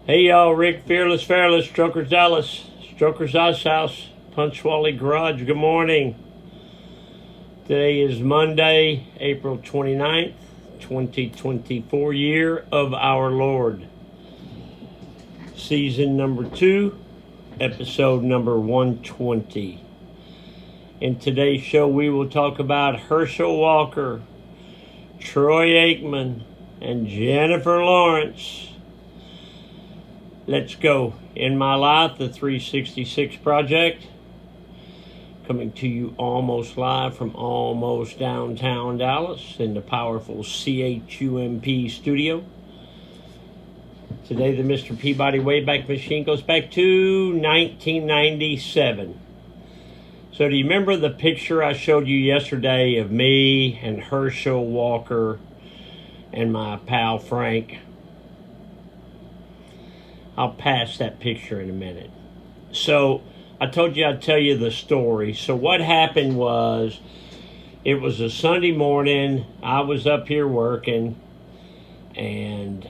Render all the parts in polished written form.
Hey y'all, Rick Fearless, Stroker's Dallas, Stroker's Ice House, Punchwally Garage. Good morning. Today is Monday, April 29th, 2024, year of our Lord. Season number 2, episode number 120. In today's show, we will talk about Herschel Walker, Troy Aikman, and Jennifer Lawrence. Let's go. In My Life, the 366 Project. Coming to you almost live from almost downtown Dallas in the powerful CHUMP studio. Today, the Mr. Peabody Wayback Machine goes back to 1997. So do you remember the picture I showed you yesterday of me and Herschel Walker and my pal Frank? I'll pass that picture in a minute. So I told you I'd tell you the story. So what happened was, it was a Sunday morning. I was up here working, and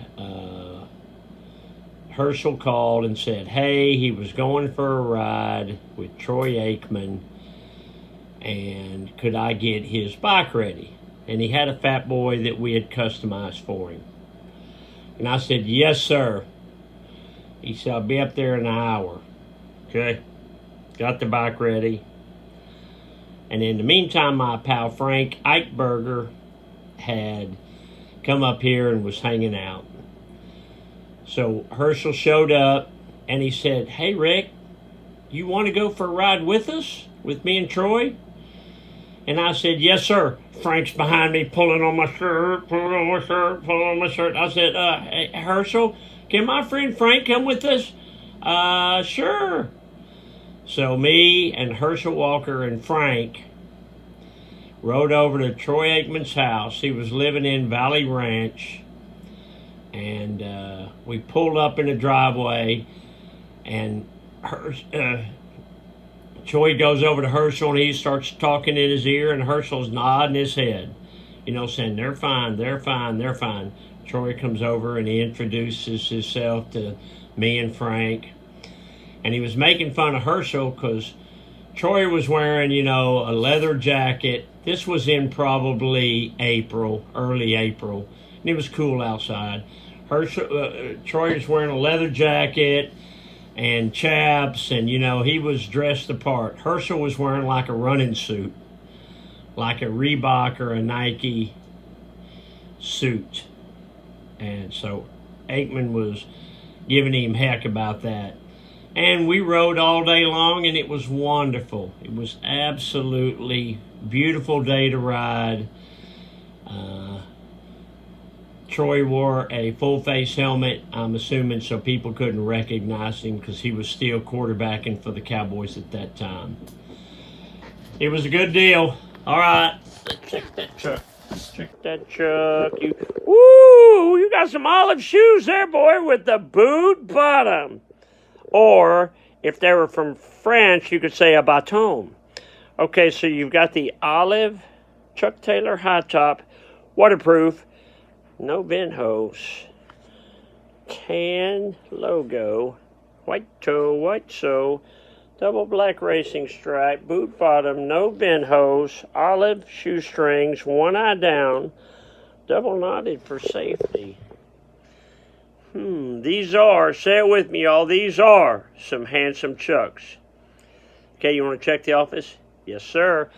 Herschel called and said, hey, he was going for a ride with Troy Aikman, and could I get his bike ready? And he had a Fat Boy that we had customized for him. And I said, yes, sir. He said, I'll be up there in an hour. Okay. Got the bike ready. And in the meantime, my pal Frank Eichberger had come up here and was hanging out. So Herschel showed up and he said, hey, Rick, you want to go for a ride with us? With me and Troy? And I said, yes, sir. Frank's behind me, pulling on my shirt. I said, hey, Herschel, can my friend Frank come with us? Sure. So me and Herschel Walker and Frank rode over to Troy Aikman's house. He was living in Valley Ranch. And we pulled up in the driveway. And Troy goes over to Herschel and he starts talking in his ear. And Herschel's nodding his head. You know, saying, they're fine, they're fine, they're fine. Troy comes over and he introduces himself to me and Frank. And he was making fun of Herschel because Troy was wearing, you know, a leather jacket. This was in probably April, early April. And it was cool outside. Troy was wearing a leather jacket and chaps. And, you know, he was dressed apart. Herschel was wearing like a running suit. Like a Reebok or a Nike suit. And so Aikman was giving him heck about that. And we rode all day long, and it was wonderful. It was absolutely beautiful day to ride. Troy wore a full-face helmet, I'm assuming, so people couldn't recognize him because he was still quarterbacking for the Cowboys at that time. It was a good deal. All right, let's check that truck. Check that truck. Woo! You got some olive shoes there, boy, with the boot bottom. Or, if they were from France, you could say a bâton. Okay, so you've got the olive Chuck Taylor high top, waterproof, no vent hose, tan logo, white toe, white sole, double black racing stripe, boot bottom, no bend hose, olive shoestrings, one eye down, double knotted for safety. These are, say it with me, y'all, these are some handsome Chucks. Okay, you want to check the office? Yes, sir.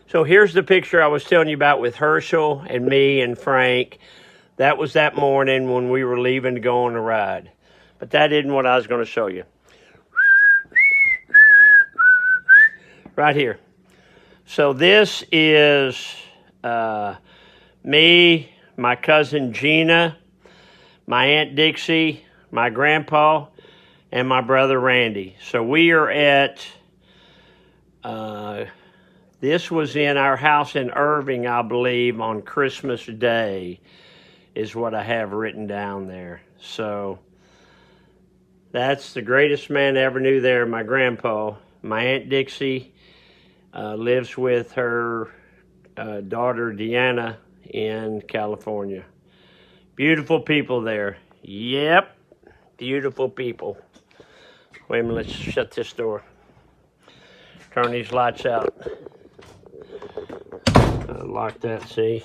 So here's the picture I was telling you about with Herschel and me and Frank. That was that morning when we were leaving to go on a ride. But that isn't what I was going to show you. Right here. So this is me, my cousin Gina, my Aunt Dixie, my grandpa, and my brother Randy. So we are at... this was in our house in Irving, I believe, on Christmas Day. is what I have written down there. So that's the greatest man I ever knew there, my grandpa. My Aunt Dixie lives with her daughter Deanna in California. Beautiful people there. Yep, beautiful people. Wait a minute, let's shut this door. Turn these lights out. Lock that, see?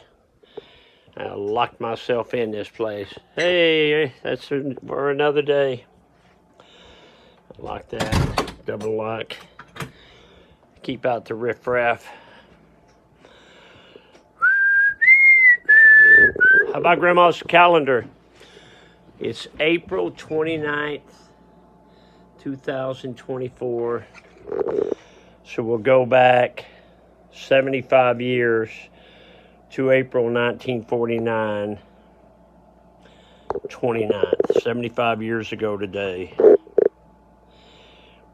I locked myself in this place. Hey, that's for another day. Lock that, double lock. Keep out the riffraff. How about Grandma's calendar? It's April 29th, 2024. So we'll go back 75 years to April 1949. 29th, 75 years ago today.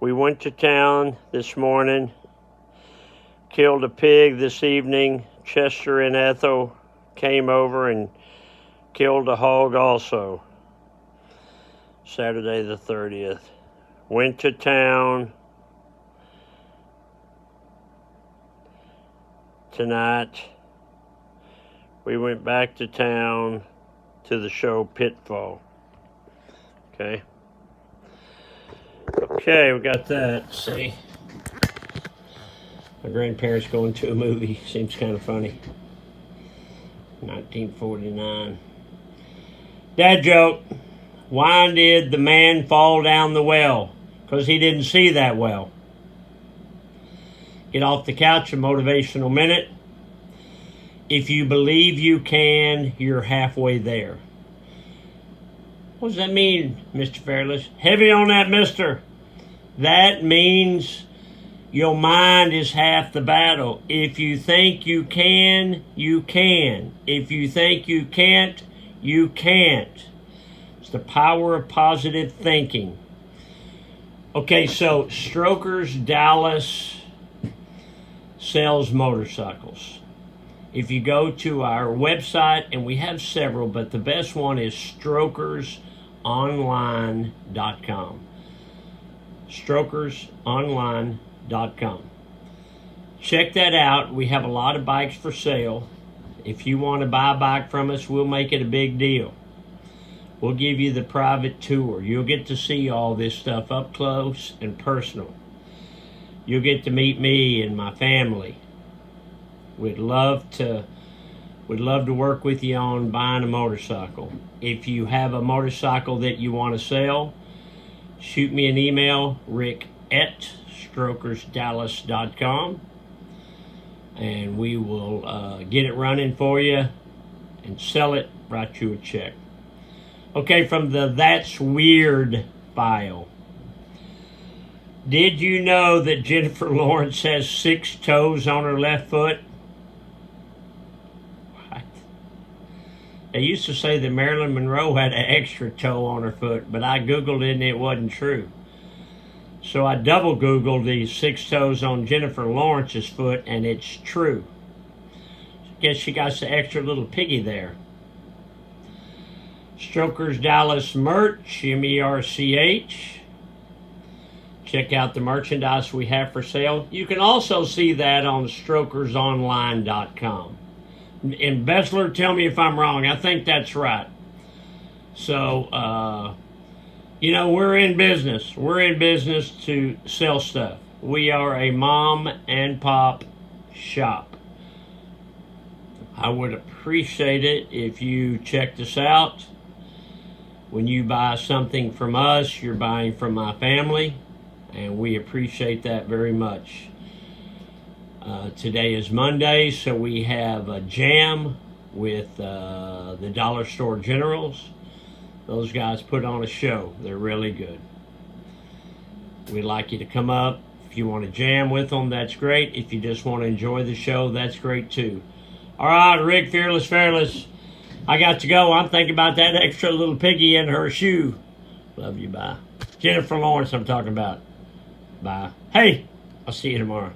We went to town this morning, killed a pig this evening. Chester and Ethel came over and killed a hog also. Saturday the 30th. Went to town tonight. We went back to town to the show Pitfall. Okay. Okay, we got that. See? My grandparents going to a movie. Seems kind of funny. 1949. Dad joke. Why did the man fall down the well? Because he didn't see that well. Get off the couch, a motivational minute. If you believe you can, you're halfway there. What does that mean, Mr. Fairless? Heavy on that, mister. That means your mind is half the battle. If you think you can, you can. If you think you can't, you can't. It's the power of positive thinking. Okay, so Strokers Dallas sells motorcycles. If you go to our website, and we have several, but the best one is strokersonline.com. Strokersonline.com. Check that out. We have a lot of bikes for sale. If you want to buy a bike from us, we'll make it a big deal. We'll give you the private tour. You'll get to see all this stuff up close and personal. You'll get to meet me and my family. We'd love to work with you on buying a motorcycle. If you have a motorcycle that you want to sell, shoot me an email, rick@strokersdallas.com, and we will get it running for you and sell it, write you a check. Okay, from the That's Weird file. Did you know that Jennifer Lawrence has 6 toes on her left foot? What? They used to say that Marilyn Monroe had an extra toe on her foot, but I Googled it and it wasn't true. So I double Googled the 6 toes on Jennifer Lawrence's foot, and it's true. Guess she got the extra little piggy there. Strokers Dallas merch, MERCH. Check out the merchandise we have for sale. You can also see that on strokersonline.com. And Bessler, tell me if I'm wrong. I think that's right. So, we're in business. We're in business to sell stuff. We are a mom and pop shop. I would appreciate it if you checked us out. When you buy something from us, you're buying from my family, and we appreciate that very much. Today is Monday, so we have a jam with the Dollar Store Generals. Those guys put on a show. They're really good. We'd like you to come up. If you want to jam with them, that's great. If you just want to enjoy the show, that's great too. All right, Rick, Fearless. I got to go. I'm thinking about that extra little piggy in her shoe. Love you, bye. Jennifer Lawrence I'm talking about. Bye. Hey, I'll see you tomorrow.